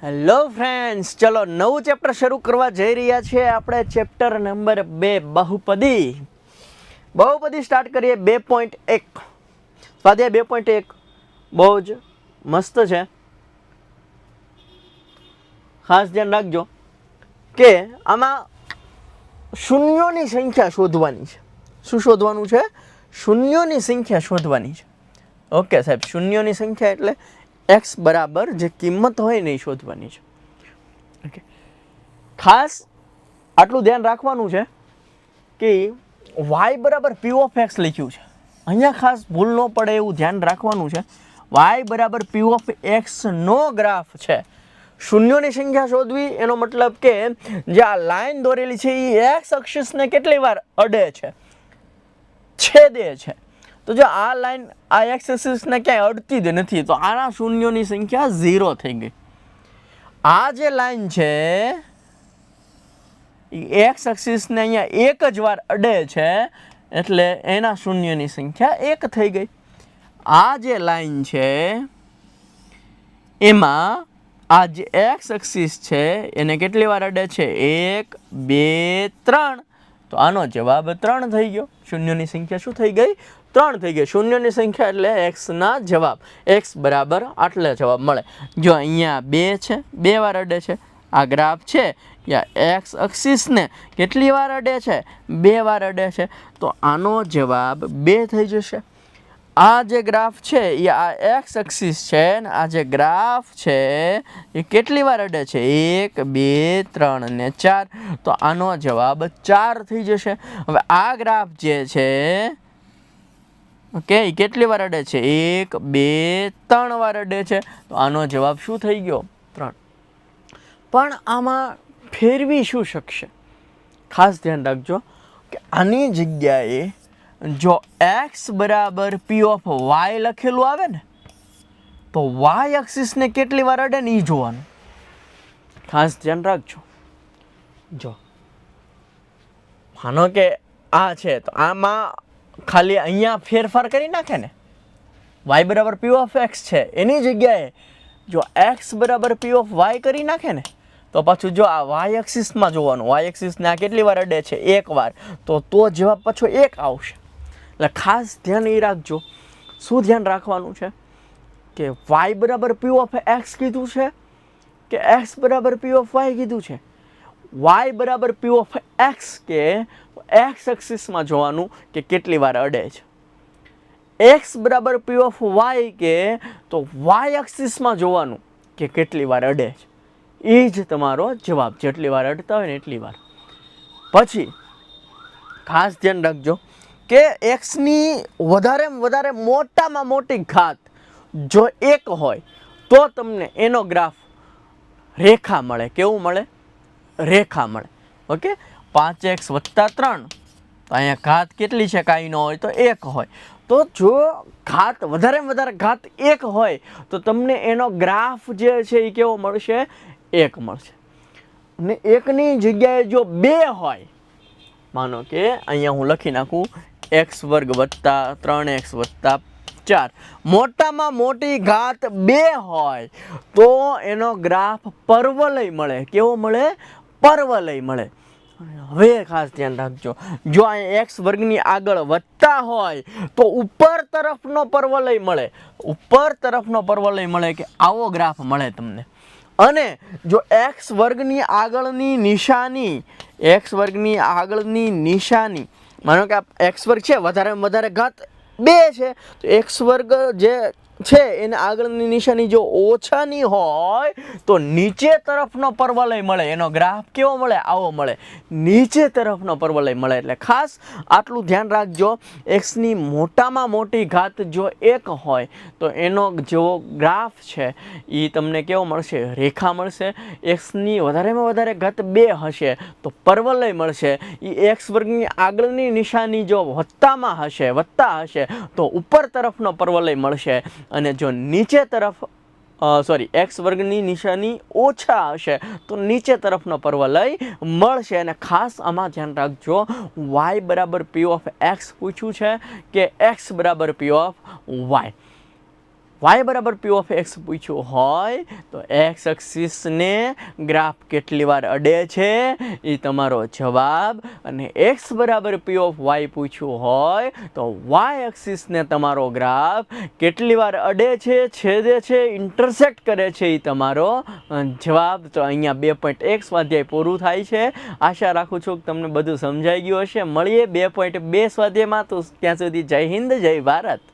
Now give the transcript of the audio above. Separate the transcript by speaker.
Speaker 1: Hello friends, ચલો નવું chapter શરૂ કરવા જઈ રહ્યા છીએ આપણે. ચેપ્ટર નંબર 2 બહુપદી. બહુપદી સ્ટાર્ટ કરીએ. 2.1 સ્વાધ્યાય 2.1 બહુ જ મસ્ત છે. ખાસ ધ્યાન રાખજો કે આમાં શૂન્યોની સંખ્યા શોધવાની છે. શું શોધવાનું છે? શૂન્યોની સંખ્યા શોધવાની છે. ઓકે સાહેબ, શૂન્યોની સંખ્યા એટલે x બરાબર જે કિંમત હોય ને એ શોધવાની છે. ઓકે, ખાસ આટલું ધ્યાન રાખવાનું છે કે y બરાબર p ઓફ x લખ્યું છે. અહીંયા ખાસ ભૂલ ન પડે એવું ધ્યાન રાખવાનું છે. y બરાબર p ઓફ x નો ગ્રાફ છે. શૂન્યોની સંખ્યા શોધવી એનો મતલબ કે જે આ લાઈન દોરેલી છે એ x અક્ષને કેટલી વાર અડે છે, છેદે છે. તો જો આ લાઈન આ એક્સ એક્સિસને ક્યાંય અડતી જ નથી, તો આના શૂન્યોની સંખ્યા 0 થઈ ગઈ. આ જે લાઈન છે એ એક્સ એક્સિસને અહીંયા એક જ વાર અડે છે, એટલે એના શૂન્યની સંખ્યા 1 થઈ ગઈ. આ જે લાઈન છે એમાં આ જે એક્સ એક્સિસ છે એને કેટલી વાર અડે છે? 1 2 3. તો આનો જવાબ 3 થઈ ગયો. શૂન્યની સંખ્યા શું થઈ ગઈ? 3 થઈ ગઈ. શૂન્યની સંખ્યા એટલે x ના જવાબ. x બરાબર આટલે જવાબ મળે. જો અહીંયા 2 છે, 2 વાર અડે છે. આ ગ્રાફ છે યા x અક્ષિસને કેટલી વાર અડે છે? 2 વાર અડે છે. તો આનો જવાબ 2 થઈ જશે. આ જે ગ્રાફ છે એ આ x અક્ષિસ છે ને આ જે ગ્રાફ છે એ કેટલી વાર અડે છે? 1 2 3 અને 4. તો આનો જવાબ 4 થઈ જશે. હવે આ ગ્રાફ જે છે ઓકે, એ કેટલી વાર અડે છે? 1 2 3 વાર અડે છે. તો આનો જવાબ શું થઈ ગયો? 3. પણ આમાં ફેરવી શું શકશે? ખાસ ધ્યાન રાખજો કે આની જગ્યાએ જો x બરાબર p ઓફ y લખેલું આવે ને તો y એક્સિસને કેટલી વાર અડે ને એ જોવાનું. ખાસ ધ્યાન રાખજો. જો માનો કે આ છે તો આમાં ખાલી અહીંયા ફેરફાર કરી નાખે ને, y બરાબર p ઓફ x છે એની જગ્યાએ જો x બરાબર p ઓફ y કરી નાખે ને તો પાછું જો આ y એક્સિસમાં જોવાનું. y એક્સિસને આ કેટલી વાર અડે છે? 1 વાર. તો જવાબ પાછો 1 આવશે. એટલે ખાસ ધ્યાન એ રાખજો. શું ધ્યાન રાખવાનું છે કે y બરાબર p ઓફ x કીધું છે કે x બરાબર p ઓફ y કીધું છે? y બરાબર p ઓફ x કે x એક્સિસમાં જોવાનું કે કેટલી વાર અડે છે. x બરાબર p ઓફ y કે તો y એક્સિસમાં જોવાનું કે કેટલી વાર અડે છે. એ જ તમારો જવાબ. જેટલી વાર અડતા હોય ને એટલી વાર. પછી ખાસ ધ્યાન રાખજો કે x ની વધારેમાં વધારે મોટામાં મોટી ઘાત જો 1 હોય તો તમને એનો ગ્રાફ રેખા મળે. કેવું મળે? રેખા મળે. Okay, 5x + 3. તો અહીંયા ઘાત કેટલી છે? કાંઈ ન હોય તો 1 હોય. તો જો ઘાત વધારેમાં વધારે ઘાત 1 હોય તો તમને એનો ગ્રાફ જે છે એ કેવો મળશે? 1 મળશે. અને 1ની જગ્યાએ જો 2 હોય, માનો કે અહીંયા હું લખી નાખું x² + 3x + 4, મોટામાં મોટી ઘાત 2 હોય તો એનો ગ્રાફ પરવલય મળે. કેવો મળે? પરવલય મળે. હવે ખાસ ધ્યાન રાખજો, જો અહીંયા x² ની આગળ વધતા હોય તો ઉપર તરફનો પરવલય મળે. ઉપર તરફનો પરવલય મળે કે આવો ગ્રાફ મળે તમને. અને જો x² ની આગળની નિશાની, x² ની આગળની નિશાની, માનો કે આ x² છે, વધારેમાં વધારે ઘાત 2 છે, તો x² જે છે એને આગળની નિશાની જો ઓછાની હોય તો નીચે તરફનો પરવલય મળે. એનો ગ્રાફ કેવો મળે? આવો મળે. નીચે તરફનો પરવલય મળે. એટલે ખાસ આટલું ધ્યાન રાખજો. x ની મોટામાં મોટી ઘાત જો 1 હોય તો એનો જેવો ગ્રાફ છે એ તમને કેવો મળશે? રેખા મળશે. x ની વધારેમાં વધારે ઘાત 2 હશે તો પરવલય મળશે. એ x² ની આગળની નિશાની જો વત્તા હશે તો ઉપર તરફનો પરવલય મળશે. અને જો નીચે તરફ x² ની નિશાની ઓછા હશે તો નીચે તરફનો પરવલય મળશે. અને ખાસ આમાં ધ્યાન રાખજો, y બરાબર p ઓફ x પૂછ્યું છે કે x બરાબર p ઓફ y. વાય બરાબર પી ઓફ એક્સ પૂછ્યું હોય તો એક્સ એક્સિસને ગ્રાફ કેટલી વાર અડે છે એ તમારો જવાબ, અને એક્સ બરાબર પી ઓફ વાય પૂછ્યું હોય તો વાય એક્સિસને તમારો ગ્રાફ કેટલી વાર અડે છે, છેદે છે, ઇન્ટરસેક્ટ કરે છે એ તમારો જવાબ. તો અહીંયા 2.1 સ્વાધ્યાય પૂરું થાય છે. આશા રાખું છું કે તમને બધું સમજાઈ ગયું હશે. મળીએ 2.2 સ્વાધ્યાયમાં. તો ત્યાં સુધી જય હિન્દ, જય ભારત.